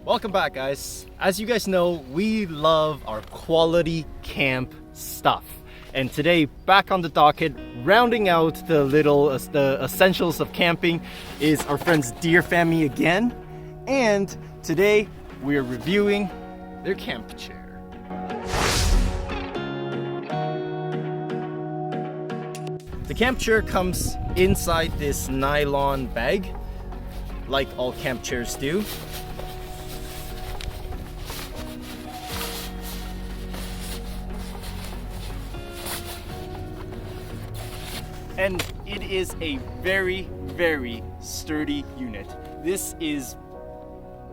Welcome back, guys. As you guys know, we love our quality camp stuff. And today, back on the docket, rounding out the essentials of camping is our friends DEERFAMY again. And today, we're reviewing their camp chair. The camp chair comes inside this nylon bag, like all camp chairs do. And it is a very, very sturdy unit. This is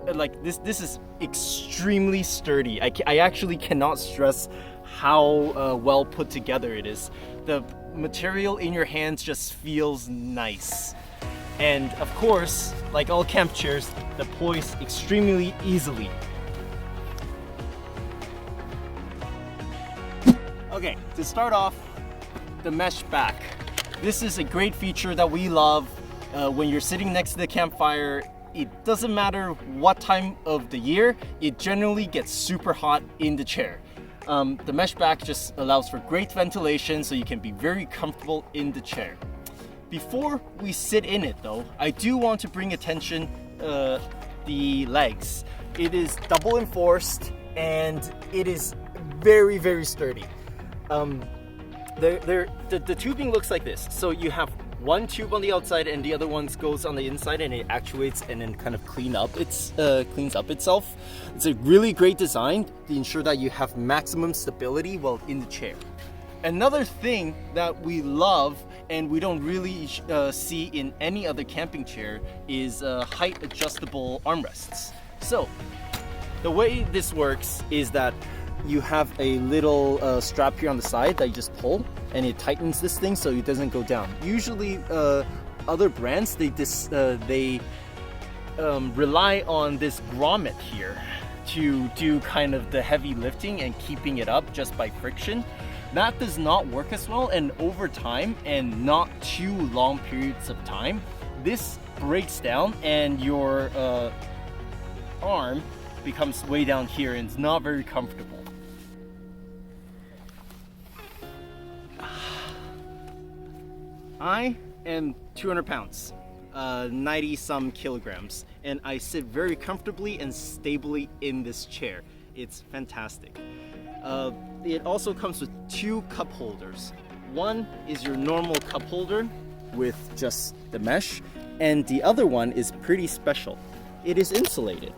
this is extremely sturdy. I actually cannot stress how well put together it is. The material in your hands just feels nice. And of course, like all camp chairs, they poise extremely easily. Okay, to start off, the mesh back. This is a great feature that we love. When you're sitting next to the campfire, it doesn't matter what time of the year, it generally gets super hot in the chair. The mesh back just allows for great ventilation, so you can be very comfortable in the chair. Before we sit in it though, I do want to bring attention the legs. It is double enforced and it is very, very sturdy. The tubing looks like this. So you have one tube on the outside and the other one goes on the inside, and it actuates and then kind of cleans up itself. It's a really great design to ensure that you have maximum stability while in the chair. Another thing that we love and we don't really see in any other camping chair is height adjustable armrests. So the way this works is that you have a little strap here on the side that you just pull, and it tightens this thing so it doesn't go down. Usually other brands, they rely on this grommet here to do kind of the heavy lifting and keeping it up just by friction. That does not work as well, and over time and not too long periods of time, this breaks down and your arm becomes way down here and it's not very comfortable. I am 200 pounds, 90 some kilograms, and I sit very comfortably and stably in this chair. It's fantastic. It also comes with two cup holders. One is your normal cup holder with just the mesh, and the other one is pretty special. It is insulated.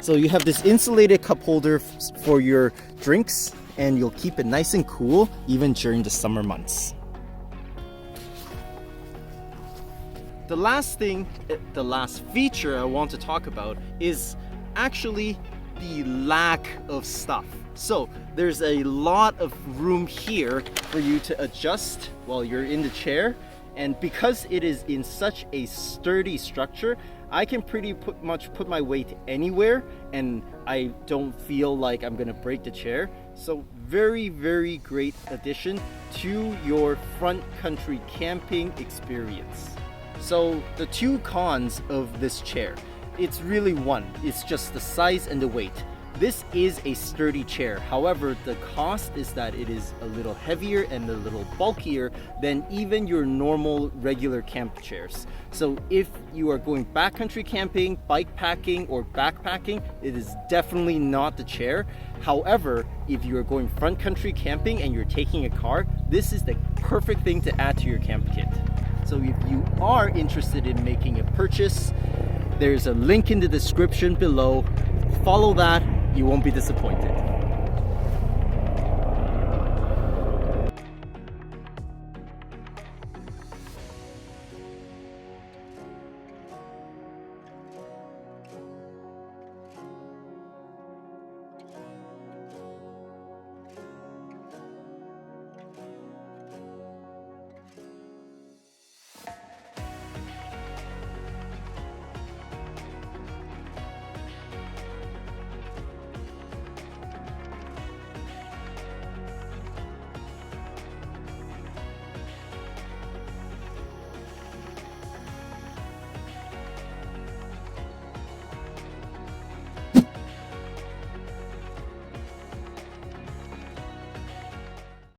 So you have this insulated cup holder for your drinks, and you'll keep it nice and cool even during the summer months. The last feature I want to talk about is actually the lack of stuff. So there's a lot of room here for you to adjust while you're in the chair, and because it is in such a sturdy structure, I can pretty much put my weight anywhere and I don't feel like I'm gonna break the chair. So very, very great addition to your front country camping experience. So the two cons of this chair, it's really one, it's just the size and the weight. This is a sturdy chair. However, the cost is that it is a little heavier and a little bulkier than even your normal regular camp chairs. So if you are going backcountry camping, bike packing, or backpacking, it is definitely not the chair. However, if you are going front country camping and you're taking a car, this is the perfect thing to add to your camp kit. So if you are interested in making a purchase, there's a link in the description below. Follow that, you won't be disappointed.